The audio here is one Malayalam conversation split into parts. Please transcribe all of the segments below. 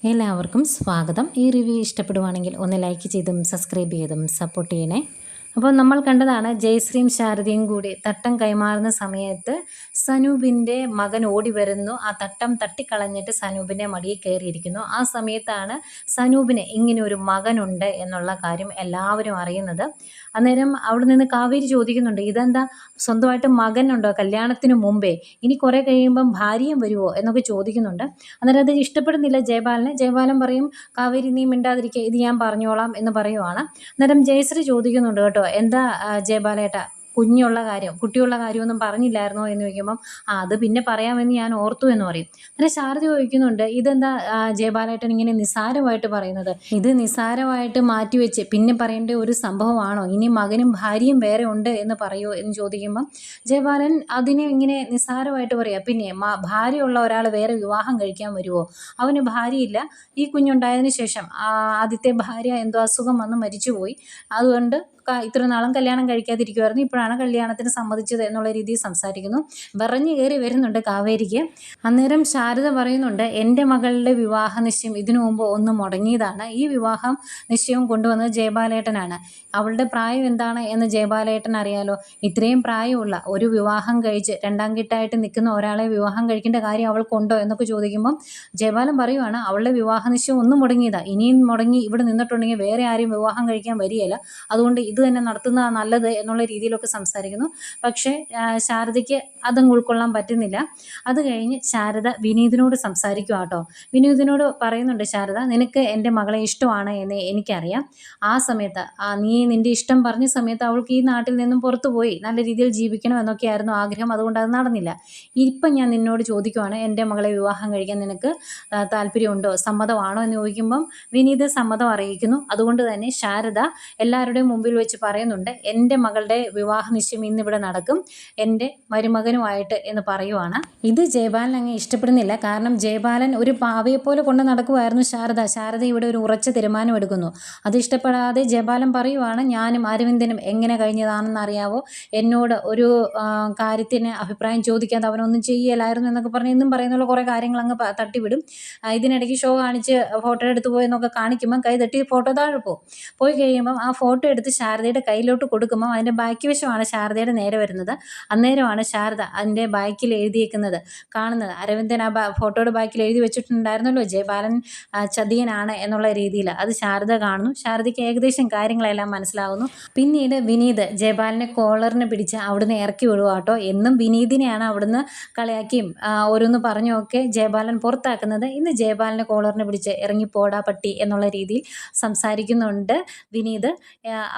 എല്ലാവർക്കും സ്വാഗതം. ഈ റിവ്യൂ ഇഷ്ടപ്പെടുവാണെങ്കിൽ ഒന്ന് ലൈക്ക് ചെയ്തും സബ്സ്ക്രൈബ് ചെയ്തും സപ്പോർട്ട് ചെയ്യണേ. അപ്പോൾ നമ്മൾ കണ്ടതാണ് ജയശ്രീയും ശാരദയും കൂടി തട്ടം കൈമാറുന്ന സമയത്ത് സനൂപിൻ്റെ മകൻ ഓടി വരുന്നു. ആ തട്ടം തട്ടിക്കളഞ്ഞിട്ട് സനൂപിൻ്റെ മടിയിൽ കയറിയിരിക്കുന്നു. ആ സമയത്താണ് സനൂപിന് ഇങ്ങനെ ഒരു മകനുണ്ട് എന്നുള്ള കാര്യം എല്ലാവരും അറിയുന്നത്. അന്നേരം അവിടെ നിന്ന് കാവേരി ചോദിക്കുന്നുണ്ട്, ഇതെന്താ സ്വന്തമായിട്ട് മകനുണ്ടോ കല്യാണത്തിന് മുമ്പേ, ഇനി കുറേ കഴിയുമ്പം ഭാര്യയും വരുമോ എന്നൊക്കെ ചോദിക്കുന്നുണ്ട്. അന്നേരം അത് ഇഷ്ടപ്പെടുന്നില്ല ജയപാലന്. ജയപാലൻ പറയും, കാവേരി നീ മിണ്ടാതിരിക്കുക, ഇത് ഞാൻ പറഞ്ഞോളാം എന്ന് പറയുവാണ്. അന്നേരം ജയശ്രീ ചോദിക്കുന്നുണ്ട് കേട്ടോ, എന്താ ജയപാലേട്ടാ കുട്ടിയുള്ള കാര്യമൊന്നും പറഞ്ഞില്ലായിരുന്നോ എന്ന് ചോദിക്കുമ്പം അത് പിന്നെ പറയാമെന്ന് ഞാൻ ഓർത്തു എന്ന് പറയും. അന്നേരം ശാരദ ചോദിക്കുന്നുണ്ട്, ഇതെന്താ ജയപാലേട്ടൻ ഇങ്ങനെ നിസ്സാരമായിട്ട് പറയുന്നത്, ഇത് നിസ്സാരമായിട്ട് മാറ്റിവെച്ച് പിന്നെ പറയേണ്ട ഒരു സംഭവമാണോ, ഇനി മകനും ഭാര്യയും വേറെ ഉണ്ട് എന്ന് പറയുമോ എന്ന് ചോദിക്കുമ്പം ജയപാലൻ അതിനെ ഇങ്ങനെ നിസ്സാരമായിട്ട് പറയുക, പിന്നെ ഭാര്യയുള്ള ഒരാൾ വേറെ വിവാഹം കഴിക്കാൻ വരുമോ, അവന് ഭാര്യയില്ല, ഈ കുഞ്ഞുണ്ടായതിനു ശേഷം ആദ്യത്തെ ഭാര്യ എന്തോ അസുഖം വന്ന് മരിച്ചുപോയി, അതുകൊണ്ട് ഇത്ര നാളും കല്യാണം കഴിക്കാതിരിക്കുമായിരുന്നു, ഇപ്പോഴാണ് കല്യാണത്തിന് സമ്മതിച്ചത് എന്നുള്ള രീതിയിൽ സംസാരിക്കുന്നു. വിറഞ്ഞു കയറി വരുന്നുണ്ട് കാവേരിക്ക്. അന്നേരം ശാരദ പറയുന്നുണ്ട്, എൻ്റെ മകളുടെ വിവാഹ നിശ്ചയം ഇതിനു മുമ്പ് ഒന്ന് മുടങ്ങിയതാണ്, ഈ വിവാഹം നിശ്ചയം കൊണ്ടുവന്നത് ജയപാലേട്ടനാണ്, അവളുടെ പ്രായം എന്താണ് എന്ന് ജയപാലേട്ടൻ അറിയാലോ, ഇത്രയും പ്രായമുള്ള ഒരു വിവാഹം കഴിച്ച് രണ്ടാം കെട്ടായിട്ട് നിൽക്കുന്ന ഒരാളെ വിവാഹം കഴിക്കേണ്ട കാര്യം അവൾക്കുണ്ടോ എന്നൊക്കെ ചോദിക്കുമ്പം ജയപാലൻ പറയുവാണ്, അവളുടെ വിവാഹ നിശ്ചയം ഒന്നും മുടങ്ങിയതാണ്, ഇനിയും മുടങ്ങി ഇവിടെ നിന്നിട്ടുണ്ടെങ്കിൽ വേറെ ആരും വിവാഹം കഴിക്കാൻ വരികയില്ല, അതുകൊണ്ട് ഇത് തന്നെ നടത്തുന്നതാണ് നല്ലത് എന്നുള്ള രീതിയിലൊക്കെ സംസാരിക്കുന്നു. പക്ഷേ ശാരദയ്ക്ക് അതങ്ങ് ഉൾക്കൊള്ളാൻ പറ്റുന്നില്ല. അത് കഴിഞ്ഞ് ശാരദ വിനീതിനോട് സംസാരിക്കുക കേട്ടോ. വിനീതിനോട് പറയുന്നുണ്ട്, ശാരദ നിനക്ക് എൻ്റെ മകളെ ഇഷ്ടമാണ് എന്ന് എനിക്കറിയാം, ആ സമയത്ത് നീ നിൻ്റെ ഇഷ്ടം പറഞ്ഞ സമയത്ത് അവൾക്ക് ഈ നാട്ടിൽ നിന്നും പുറത്തു പോയി നല്ല രീതിയിൽ ജീവിക്കണം എന്നൊക്കെയായിരുന്നു ആഗ്രഹം, അതുകൊണ്ട് അത് നടന്നില്ല. ഇപ്പം ഞാൻ നിന്നോട് ചോദിക്കുവാണ്, എൻ്റെ മകളെ വിവാഹം കഴിക്കാൻ നിനക്ക് താല്പര്യമുണ്ടോ, സമ്മതമാണോ എന്ന് ചോദിക്കുമ്പം വിനീത് സമ്മതം അറിയിക്കുന്നു. അതുകൊണ്ട് തന്നെ ശാരദ എല്ലാവരുടെയും മുമ്പിൽ വെച്ച് പറയുന്നുണ്ട്, എൻ്റെ മകളുടെ വിവാഹ നിശ്ചയം ഇന്നിവിടെ നടക്കും, എൻ്റെ മരുമകനുമായിട്ട് എന്ന് പറയുവാണ്. ഇത് ജയപാലൻ അങ്ങ് ഇഷ്ടപ്പെടുന്നില്ല. കാരണം ജയപാലൻ ഒരു പാവയെ പോലെ കൊണ്ട് നടക്കുമായിരുന്നു ശാരദ ഇവിടെ ഒരു ഉറച്ച തീരുമാനം എടുക്കുന്നു. അത് ഇഷ്ടപ്പെടാതെ ജയപാലൻ പറയുവാണ്, ഞാനും അരവിന്ദനും എങ്ങനെ കഴിഞ്ഞതാണെന്ന് അറിയാവോ, എന്നോട് ഒരു കാര്യത്തിന് അഭിപ്രായം ചോദിക്കാതെ അവനൊന്നും ചെയ്യലായിരുന്നു എന്നൊക്കെ പറഞ്ഞ് എന്നും പറയുന്നുള്ള കുറേ കാര്യങ്ങൾ അങ്ങ് തട്ടിവിടും. ഇതിനിടയ്ക്ക് ഷോ കാണിച്ച് ഫോട്ടോ എടുത്ത് പോയെന്നൊക്കെ കാണിക്കുമ്പം കൈ തട്ടി ഫോട്ടോ താഴെ പോയി കഴിയുമ്പം ആ ഫോട്ടോ എടുത്ത് ശാരദയുടെ കയ്യിലോട്ട് കൊടുക്കുമ്പോൾ അതിൻ്റെ ബാക്കി വശമാണ് ശാരദയുടെ നേരെ വരുന്നത്. അന്നേരമാണ് ശാരദ അതിൻ്റെ ബാക്കിൽ എഴുതിയേക്കുന്നത് കാണുന്നത്. അരവിന്ദൻ ആ ഫോട്ടോയുടെ ബാക്കിൽ എഴുതി വെച്ചിട്ടുണ്ടായിരുന്നല്ലോ, ജയപാലൻ ചതിയനാണ് എന്നുള്ള രീതിയിൽ. അത് ശാരദ കാണുന്നു. ശാരദയ്ക്ക് ഏകദേശം കാര്യങ്ങളെല്ലാം മനസ്സിലാകുന്നു. പിന്നീട് വിനീത് ജയപാലനെ കോളറിന് പിടിച്ച് അവിടുന്ന് ഇറക്കി വിടുക കേട്ടോ. എന്നും വിനീതിനെയാണ് അവിടുന്ന് കളിയാക്കിയും ഓരോന്ന് പറഞ്ഞൊക്കെ ജയപാലൻ പുറത്താക്കുന്നത്. ഇന്ന് ജയപാലനെ കോളറിന് പിടിച്ച് ഇറങ്ങിപ്പോടാ പട്ടി എന്നുള്ള രീതിയിൽ സംസാരിക്കുന്നുണ്ട് വിനീത്.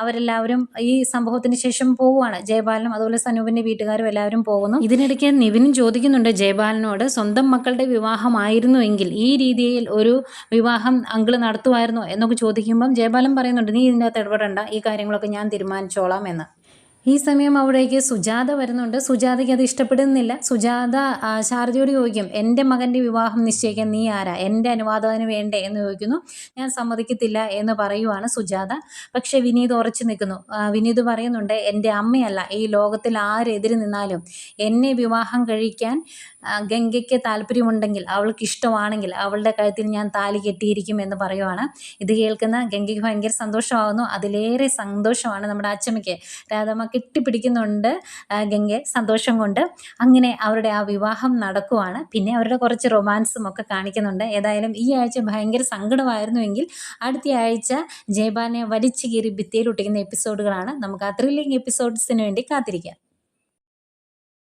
അവരെല്ലാവരും ഈ സംഭവത്തിന് ശേഷം പോവുകയാണ്. ജയപാലനും അതുപോലെ സനൂപിൻ്റെ വീട്ടുകാരും എല്ലാവരും പോകുന്നു. ഇതിനിടയ്ക്ക് നിവിനും ചോദിക്കുന്നുണ്ട് ജയപാലനോട്, സ്വന്തം മക്കളുടെ വിവാഹമായിരുന്നുവെങ്കിൽ ഈ രീതിയിൽ ഒരു വിവാഹം അങ്കിള് നടത്തുമായിരുന്നോ എന്നൊക്കെ ചോദിക്കുമ്പം ജയപാലൻ പറയുന്നുണ്ട്, നീ ഇതിൻ്റെ അകത്ത് ഇടപെടണ്ട, ഈ കാര്യങ്ങളൊക്കെ ഞാൻ തീരുമാനിച്ചോളാം എന്ന്. ഈ സമയം അവിടേക്ക് സുജാത വരുന്നുണ്ട്. സുജാതയ്ക്ക് അത് ഇഷ്ടപ്പെടുന്നില്ല. സുജാത ശാരദയോട് ചോദിക്കും, എൻ്റെ മകൻ്റെ വിവാഹം നിശ്ചയിക്കാൻ നീ ആരാ, എൻ്റെ അനുവാദത്തിന് വേണ്ടേ എന്ന് ചോദിക്കുന്നു. ഞാൻ സമ്മതിക്കത്തില്ല എന്ന് പറയുവാണ് സുജാത. പക്ഷേ വിനീത് ഉറച്ചു നിൽക്കുന്നു. വിനീത് പറയുന്നുണ്ട്, എൻ്റെ അമ്മയല്ല ഈ ലോകത്തിൽ ആരെതിര് നിന്നാലും എന്നെ വിവാഹം കഴിക്കാൻ ഗംഗയ്ക്ക് താല്പര്യമുണ്ടെങ്കിൽ, അവൾക്ക് ഇഷ്ടമാണെങ്കിൽ അവളുടെ കഴുത്തിൽ ഞാൻ താലി കെട്ടിയിരിക്കും എന്ന് പറയുവാണ്. ഇത് കേൾക്കുന്ന ഗംഗയ്ക്ക് ഭയങ്കര സന്തോഷമാകുന്നു. അതിലേറെ സന്തോഷമാണ് നമ്മുടെ അച്ചമ്മയ്ക്ക്. രാധമ്മ കെട്ടിപ്പിടിക്കുന്നുണ്ട് ഗംഗയെ സന്തോഷം കൊണ്ട്. അങ്ങനെ അവരുടെ ആ വിവാഹം നടക്കുവാണ്. പിന്നെ അവരുടെ കുറച്ച് റൊമാൻസും ഒക്കെ കാണിക്കുന്നുണ്ട്. ഏതായാലും ഈ ആഴ്ച ഭയങ്കര സങ്കടമായിരുന്നുവെങ്കിൽ അടുത്ത ആഴ്ച ജയപാലനെ വലിച്ചു കീറി ഭിത്തിയിൽ ഒട്ടിക്കുന്ന എപ്പിസോഡുകളാണ്. നമുക്ക് ആ ത്രില്ലിംഗ് എപ്പിസോഡ്സിന് വേണ്ടി കാത്തിരിക്കാം.